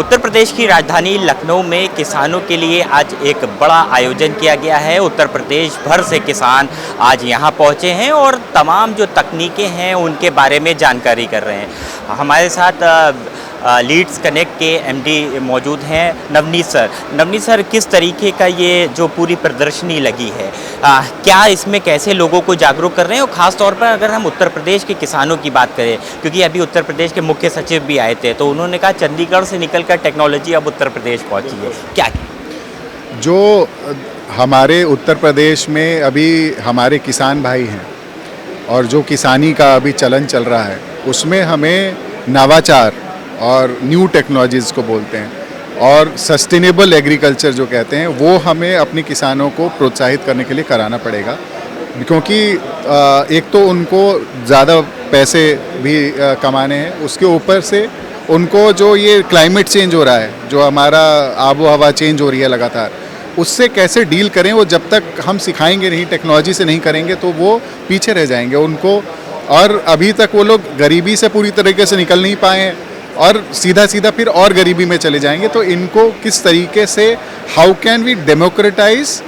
उत्तर प्रदेश की राजधानी लखनऊ में किसानों के लिए आज एक बड़ा आयोजन किया गया है। उत्तर प्रदेश भर से किसान आज यहाँ पहुँचे हैं और तमाम जो तकनीकें हैं उनके बारे में जानकारी कर रहे हैं। हमारे साथ लीड्स कनेक्ट के एमडी मौजूद हैं नवनीत सर। नवनीत सर, किस तरीके का ये जो पूरी प्रदर्शनी लगी है, क्या इसमें कैसे लोगों को जागरूक कर रहे हैं, और ख़ास तौर पर अगर हम उत्तर प्रदेश के किसानों की बात करें, क्योंकि अभी उत्तर प्रदेश के मुख्य सचिव भी आए थे, तो उन्होंने कहा चंडीगढ़ से निकलकर टेक्नोलॉजी अब उत्तर प्रदेश पहुंची है, क्या जो हमारे उत्तर प्रदेश में अभी हमारे किसान भाई हैं और जो किसानी का अभी चलन चल रहा है, उसमें हमें नवाचार और न्यू टेक्नोलॉजीज़ को बोलते हैं और सस्टेनेबल एग्रीकल्चर जो कहते हैं, वो हमें अपने किसानों को प्रोत्साहित करने के लिए कराना पड़ेगा। क्योंकि एक तो उनको ज़्यादा पैसे भी कमाने हैं, उसके ऊपर से उनको जो ये क्लाइमेट चेंज हो रहा है, जो हमारा आबो हवा चेंज हो रही है लगातार, उससे कैसे डील करें, वो जब तक हम सिखाएंगे नहीं, टेक्नोलॉजी से नहीं करेंगे, तो वो पीछे रह जाएंगे उनको। और अभी तक वो लोग गरीबी से पूरी तरीके से निकल नहीं पाए हैं और सीधा सीधा फिर और गरीबी में चले जाएंगे। तो इनको किस तरीके से, how can we democratize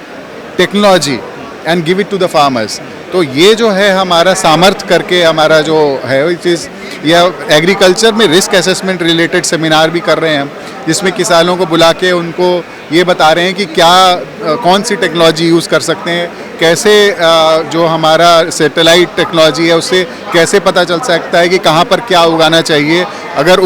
technology and give it to the farmers, तो ये जो है हमारा सामर्थ्य करके हमारा जो है वो चीज़, या एग्रीकल्चर में रिस्क असेसमेंट रिलेटेड सेमिनार भी कर रहे हैं हम, जिसमें किसानों को बुला के उनको ये बता रहे हैं कि क्या कौन सी टेक्नोलॉजी यूज़ कर सकते हैं, कैसे जो हमारा सैटेलाइट टेक्नोलॉजी है उससे कैसे पता चल सकता है कि कहाँ पर क्या उगाना चाहिए, अगर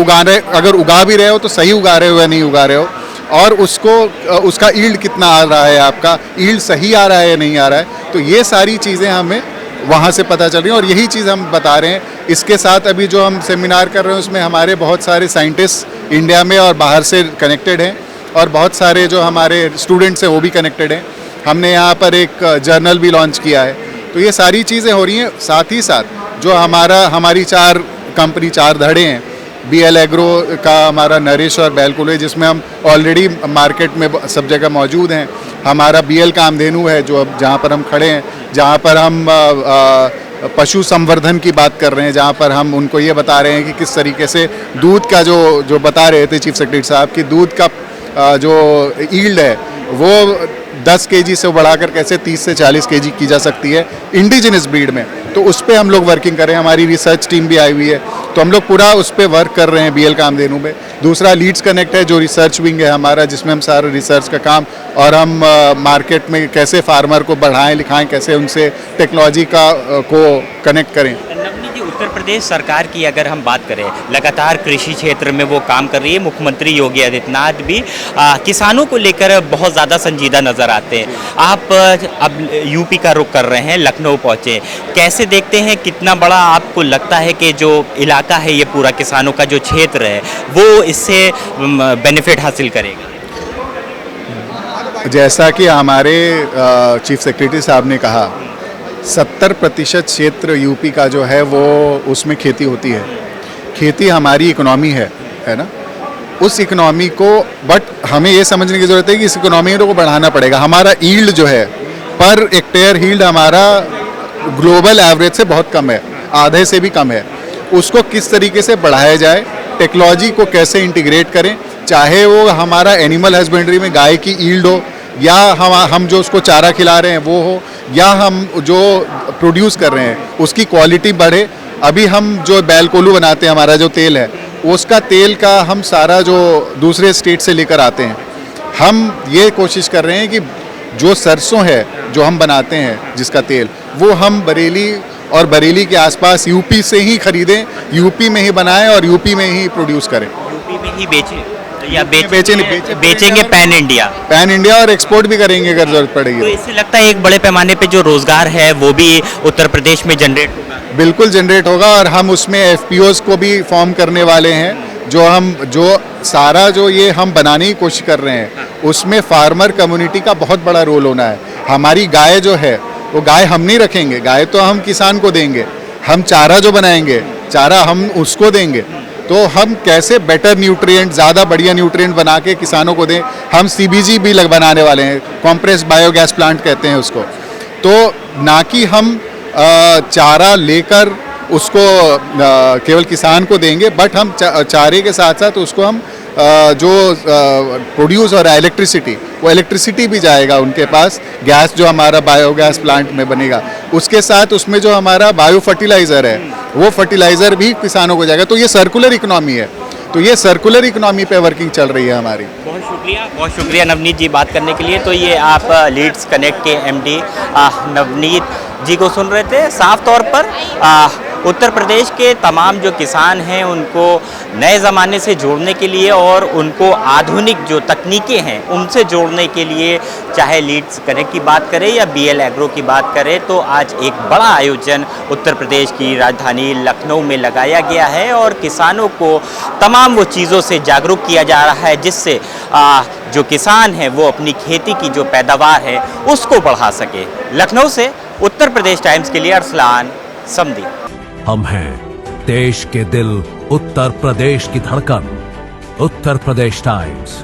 उगा भी रहे हो तो सही उगा रहे हो या नहीं उगा रहे हो, और उसका ईल्ड कितना आ रहा है, आपका ईल्ड सही आ रहा है या नहीं आ रहा है। तो ये सारी चीज़ें हमें वहाँ से पता चल रही हैं और यही चीज़ हम बता रहे हैं। इसके साथ अभी जो हम सेमिनार कर रहे हैं उसमें हमारे बहुत सारे साइंटिस्ट इंडिया में और बाहर से कनेक्टेड हैं और बहुत सारे जो हमारे स्टूडेंट्स हैं वो भी कनेक्टेड हैं। हमने यहाँ पर एक जर्नल भी लॉन्च किया है। तो ये सारी चीज़ें हो रही हैं। साथ ही साथ जो हमारी 4 कंपनी 4 धड़े हैं, BL एग्रो का हमारा नरिश और बैलकुल है, जिसमें हम ऑलरेडी मार्केट में सब जगह मौजूद हैं। हमारा BL कामधेनु है, जो अब जहाँ पर हम खड़े हैं, जहाँ पर हम पशु संवर्धन की बात कर रहे हैं, जहाँ पर हम उनको ये बता रहे हैं कि किस तरीके से दूध का जो बता रहे थे चीफ सेक्रेटरी साहब कि दूध का जो ईल्ड है वो 10 kg से बढ़ाकर कैसे 30 से 40 kg की जा सकती है इंडिजिनस ब्रीड में। तो उस पर हम लोग वर्किंग कर रहे हैं, हमारी रिसर्च टीम भी आई हुई है, तो हम लोग पूरा उस पर वर्क कर रहे हैं BL कामधेनु में। दूसरा लीड्स कनेक्ट है, जो रिसर्च विंग है हमारा, जिसमें हम सारा रिसर्च का काम और हम मार्केट में कैसे फार्मर को बढ़ाएं लिखाएं, कैसे उनसे टेक्नोलॉजी को कनेक्ट करें। उत्तर प्रदेश सरकार की अगर हम बात करें, लगातार कृषि क्षेत्र में वो काम कर रही है। मुख्यमंत्री योगी आदित्यनाथ भी किसानों को लेकर बहुत ज़्यादा संजीदा नज़र आते हैं। आप अब यूपी का रुख कर रहे हैं, लखनऊ पहुँचे, कैसे देखते हैं, कितना बड़ा आपको लगता है कि जो इलाका है ये पूरा किसानों का जो क्षेत्र है वो इससे बेनिफिट हासिल करेगा? जैसा कि हमारे चीफ सेक्रेटरी साहब ने कहा, 70% क्षेत्र यूपी का जो है वो उसमें खेती होती है। खेती हमारी इकोनॉमी है ना, उस इकोनॉमी को, बट हमें ये समझने की ज़रूरत है कि इस इकोनॉमी को बढ़ाना पड़ेगा। हमारा ईल्ड जो है, पर हेक्टेयर ईल्ड हमारा ग्लोबल एवरेज से बहुत कम है, आधे से भी कम है। उसको किस तरीके से बढ़ाया जाए, टेक्नोलॉजी को कैसे इंटीग्रेट करें, चाहे वो हमारा एनिमल हस्बेंड्री में गाय की ईल्ड हो, या हम जो उसको चारा खिला रहे हैं वो हो, या हम जो प्रोड्यूस कर रहे हैं उसकी क्वालिटी बढ़े। अभी हम जो बैलकोलू बनाते हैं, हमारा जो तेल है, उसका तेल का हम सारा जो दूसरे स्टेट से लेकर आते हैं, हम ये कोशिश कर रहे हैं कि जो सरसों है जो हम बनाते हैं जिसका तेल, वो हम बरेली और बरेली के आसपास यूपी से ही खरीदें, यूपी में ही बनाएं और यूपी में ही प्रोड्यूस करें, यूपी में ही बेचें या बेचेंगे पैन इंडिया और एक्सपोर्ट भी करेंगे अगर जरूरत पड़ेगी। तो इससे लगता है एक बड़े पैमाने पे जो रोजगार है वो भी उत्तर प्रदेश में जनरेट होगा? बिल्कुल जनरेट होगा, और हम उसमें FPOs को भी फॉर्म करने वाले हैं। जो सारा जो ये हम बनाने की कोशिश कर रहे हैं, उसमें फार्मर कम्युनिटी का बहुत बड़ा रोल होना है। हमारी गाय जो है, वो गाय हम नहीं रखेंगे, गाय तो हम किसान को देंगे। हम चारा जो बनाएंगे, चारा हम उसको देंगे। तो हम कैसे बेटर न्यूट्रिएंट, ज़्यादा बढ़िया न्यूट्रिएंट बना के किसानों को दें। हम CBG भी बनाने वाले हैं, कॉम्प्रेस बायोगैस प्लांट कहते हैं उसको। तो ना कि हम चारा लेकर उसको केवल किसान को देंगे, बट हम चारे के साथ साथ उसको हम जो प्रोड्यूस हो रहा है इलेक्ट्रिसिटी, वो इलेक्ट्रिसिटी भी जाएगा उनके पास। गैस जो हमारा बायोगैस प्लांट में बनेगा, उसके साथ उसमें जो हमारा बायो फर्टिलाइज़र है, वो फर्टिलाइज़र भी किसानों को जाएगा। तो ये सर्कुलर इकोनॉमी है, तो ये सर्कुलर इकोनॉमी पे वर्किंग चल रही है हमारी। बहुत शुक्रिया नवनीत जी बात करने के लिए। तो ये आप लीड्स कनेक्ट के एमडी नवनीत जी को सुन रहे थे। साफ तौर पर उत्तर प्रदेश के तमाम जो किसान हैं उनको नए ज़माने से जोड़ने के लिए और उनको आधुनिक जो तकनीकें हैं उनसे जोड़ने के लिए, चाहे लीड्स कनेक्ट की बात करें या बीएल एग्रो की बात करें, तो आज एक बड़ा आयोजन उत्तर प्रदेश की राजधानी लखनऊ में लगाया गया है और किसानों को तमाम वो चीज़ों से जागरूक किया जा रहा है जिससे जो किसान है वो अपनी खेती की जो पैदावार है उसको बढ़ा सके। लखनऊ से उत्तर प्रदेश टाइम्स के लिए अरसलान समदी। हम हैं देश के दिल, उत्तर प्रदेश की धड़कन, उत्तर प्रदेश टाइम्स।